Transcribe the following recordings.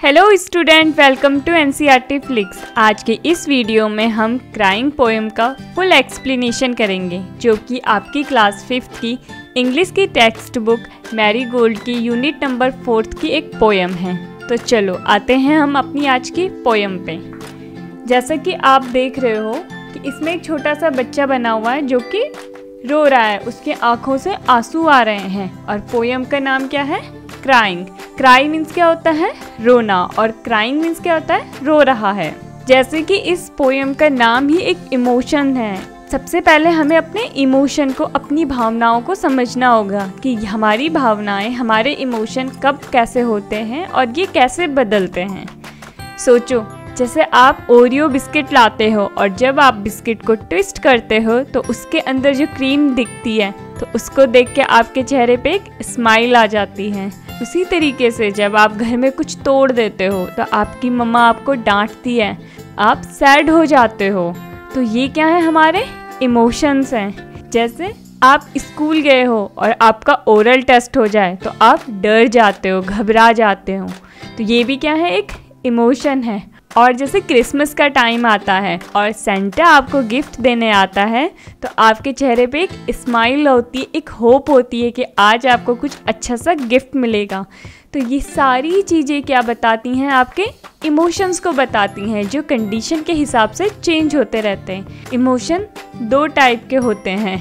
Hello student, welcome to NCERT flix. आज के इस वीडियो में हम क्राइंग पोएम का फुल एक्सप्लेनेशन करेंगे, जो कि आपकी क्लास 5th की इंग्लिश की टेक्स्ट बुक मैरीगोल्ड की यूनिट नंबर 4 की एक पोएम है। तो चलो आते हैं हम अपनी आज की पोएम पे। जैसा कि आप देख रहे हो कि इसमें एक छोटा सा बच्चा बना हुआ है जो कि रो रहा है, उसके आँखों से आंसू आ रहे हैं। और पोएम का नाम क्या है? क्राइंग। क्राई मीन्स क्या होता है? रोना, और क्राइंग मीन्स क्या होता है? रो रहा है। जैसे कि इस पोएम का नाम ही एक इमोशन है। सबसे पहले हमें अपने इमोशन को, अपनी भावनाओं को समझना होगा कि हमारी भावनाएं, हमारे इमोशन कब कैसे होते हैं और ये कैसे बदलते हैं। सोचो, जैसे आप ओरियो बिस्किट लाते हो और जब आप बिस्किट को ट्विस्ट करते हो तो उसके अंदर जो क्रीम दिखती है, तो उसको देख के आपके चेहरे पे एक स्माइल आ जाती है। उसी तरीके से जब आप घर में कुछ तोड़ देते हो तो आपकी मम्मा आपको डांटती है, आप सैड हो जाते हो। तो ये क्या है? हमारे इमोशंस हैं। जैसे आप स्कूल गए हो और आपका ओरल टेस्ट हो जाए तो आप डर जाते हो, घबरा जाते हो। तो ये भी क्या है? एक इमोशन है। और जैसे क्रिसमस का टाइम आता है और सेंटा आपको गिफ्ट देने आता है तो आपके चेहरे पे एक स्माइल होती है, एक होप होती है कि आज आपको कुछ अच्छा सा गिफ्ट मिलेगा। तो ये सारी चीज़ें क्या बताती हैं? आपके इमोशंस को बताती हैं, जो कंडीशन के हिसाब से चेंज होते रहते हैं। इमोशन दो टाइप के होते हैं,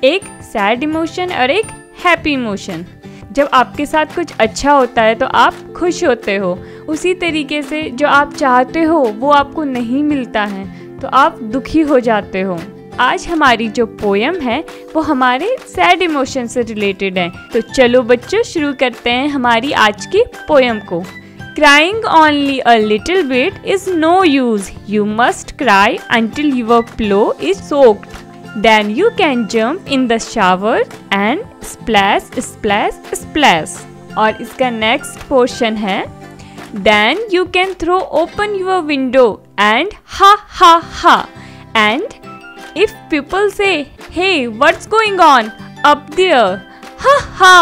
एक सैड इमोशन और एक हैप्पी इमोशन। जब आपके साथ कुछ अच्छा होता है तो आप खुश होते हो, उसी तरीके से जो आप चाहते हो वो आपको नहीं मिलता है तो आप दुखी हो जाते हो। आज हमारी जो पोएम है वो हमारे सैड इमोशन से रिलेटेड है। तो चलो बच्चों, शुरू करते हैं हमारी आज की पोएम को। Crying only a little bit is no use. You must cry until your pillow is soaked. Then you can jump in the shower and splash, splash, splash. और इसका नेक्स्ट पोर्शन है, Then you can throw open your window and ha ha ha. And if people say, Hey, what's going on up there? Ha ha.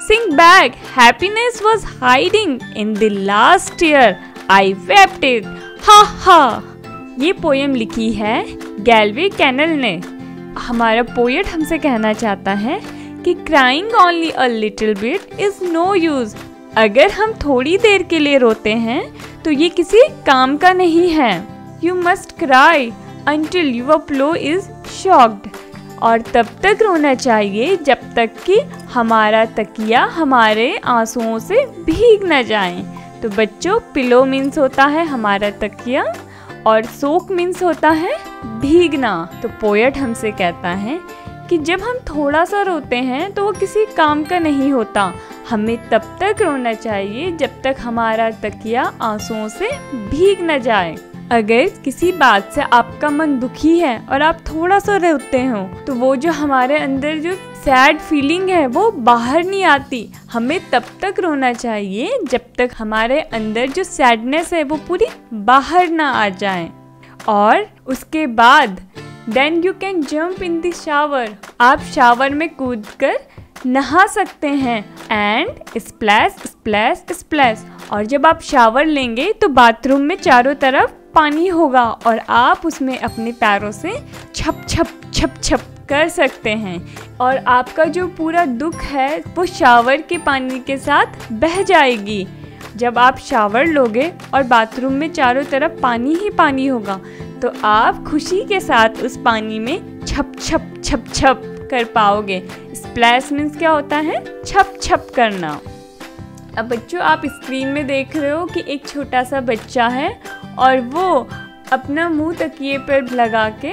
Sing back. Happiness was hiding in the last year. I wept it. Ha ha. ये poem लिखी है गैल्वे canal ने। हमारा poet हमसे कहना चाहता है कि crying only a little bit is no use. अगर हम थोड़ी देर के लिए रोते हैं तो ये किसी काम का नहीं है। You must cry until your pillow is shocked. और तब तक रोना चाहिए जब तक कि हमारा तकिया हमारे आंसुओं से भीग न जाए। तो बच्चों, पिलो मीन्स होता है हमारा तकिया और सोक मीन्स होता है भीगना। तो पोएट हमसे कहता है कि जब हम थोड़ा सा रोते हैं तो वो किसी काम का नहीं होता। हमें तब तक रोना चाहिए जब तक हमारा तकिया आंसुओं से भीग न जाए। अगर किसी बात से आपका मन दुखी है और आप थोड़ा सा रोते हो तो वो जो हमारे अंदर जो सैड फीलिंग है वो बाहर नहीं आती। हमें तब तक रोना चाहिए जब तक हमारे अंदर जो सैडनेस है वो पूरी बाहर ना आ जाए। और उसके बाद then you can jump in the shower. आप शावर में कूदकर नहा सकते हैं। And splash splash splash. और जब आप शावर लेंगे तो बाथरूम में चारों तरफ पानी होगा और आप उसमें अपने पैरों से छप छप छप छप कर सकते हैं। और आपका जो पूरा दुख है वो शावर के पानी के साथ बह जाएगी। जब आप शावर लोगे और बाथरूम में चारों तरफ पानी ही पानी होगा तो आप खुशी के साथ उस पानी में छप छप छप छप कर पाओगे। स्प्लैश मीन्स क्या होता है? छप छप करना। अब बच्चों, आप स्क्रीन में देख रहे हो कि एक छोटा सा बच्चा है और वो अपना मुंह तकिए पर लगा के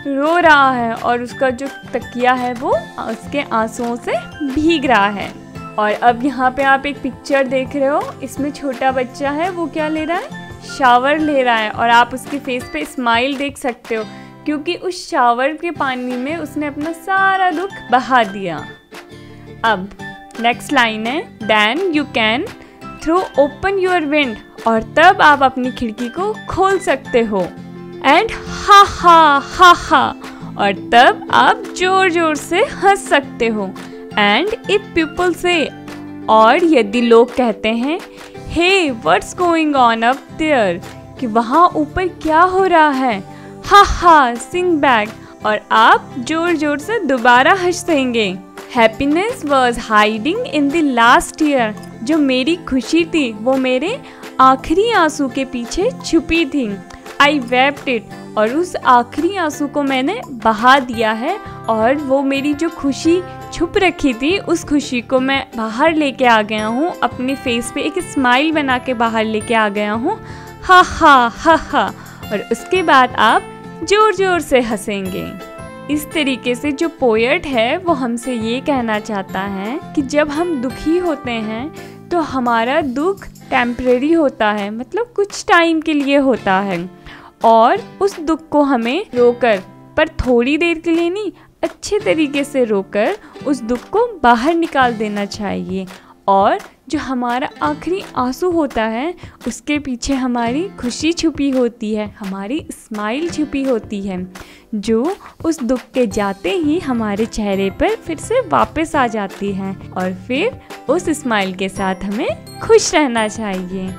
रो रहा है और उसका जो तकिया है वो उसके आंसुओं से भीग रहा है। और अब यहाँ पे आप एक पिक्चर देख रहे हो, इसमें छोटा बच्चा है, वो क्या ले रहा है? शावर ले रहा है। और आप उसके फेस पे स्माइल देख सकते हो क्योंकि उस शावर के पानी में उसने अपना सारा दुख बहा दिया। अब नेक्स्ट लाइन है, then you can throw open your wind. और तब आप अपनी खिड़की को खोल सकते हो। एंड हा हा हा हा। और तब आप जोर जोर से हंस सकते हो। एंड इफ पीपल से, और यदि लोग कहते हैं, hey what's going on up there, कि वहाँ ऊपर क्या हो रहा है। हा हा सिंग बैक, और आप जोर जोर से दोबारा हंसेंगे। Happiness was hiding in the last year, जो मेरी खुशी थी वो मेरे आखिरी आंसू के पीछे छुपी थी। आई वेप्ट इट, और उस आखिरी आंसू को मैंने बहा दिया है, और वो मेरी जो खुशी छुप रखी थी उस खुशी को मैं बाहर लेके आ गया हूँ, अपने फेस पे एक स्माइल बना के बाहर लेके आ गया हूँ। हा हा हा हा, और उसके बाद आप जोर जोर से हंसेंगे। इस तरीके से जो पोएट है वो हमसे ये कहना चाहता है कि जब हम दुखी होते हैं तो हमारा दुख टेम्परेरी होता है, मतलब कुछ टाइम के लिए होता है, और उस दुख को हमें रोकर, पर थोड़ी देर के लिए नहीं, अच्छे तरीके से रोकर उस दुख को बाहर निकाल देना चाहिए। और जो हमारा आखिरी आंसू होता है उसके पीछे हमारी खुशी छुपी होती है, हमारी स्माइल छुपी होती है, जो उस दुख के जाते ही हमारे चेहरे पर फिर से वापस आ जाती है, और फिर उस स्माइल के साथ हमें खुश रहना चाहिए।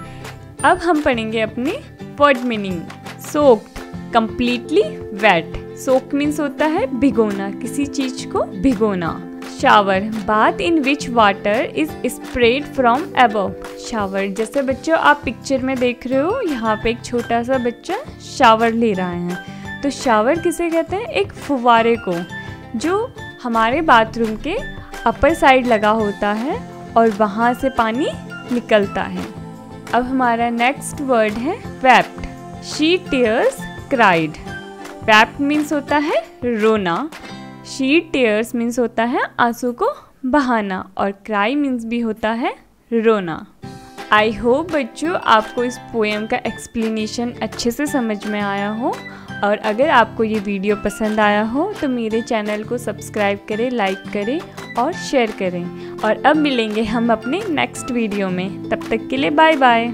अब हम पढ़ेंगे अपनी word meaning. Soaked, completely wet. Soak means होता है भिगोना, किसी चीज को भिगोना। Shower, bath in which water is spread from above. Shower, जैसे बच्चों आप पिक्चर में देख रहे हो, यहाँ पे एक छोटा सा बच्चा शावर ले रहा है। तो शावर किसे कहते हैं? एक फुव्वारे को, जो हमारे बाथरूम के अपर साइड लगा होता है और वहाँ से पानी निकलता है। अब हमारा नेक्स्ट वर्ड है wept. She tears cried. Wept means होता है रोना, शी टीयर्स मीन्स होता है आंसू को बहाना, और क्राई मीन्स भी होता है रोना। आई होप बच्चों आपको इस पोएम का एक्सप्लेनेशन अच्छे से समझ में आया हो, और अगर आपको ये वीडियो पसंद आया हो तो मेरे चैनल को सब्सक्राइब करें, लाइक करें और शेयर करें। और अब मिलेंगे हम अपने नेक्स्ट वीडियो में, तब तक के लिए बाय बाय।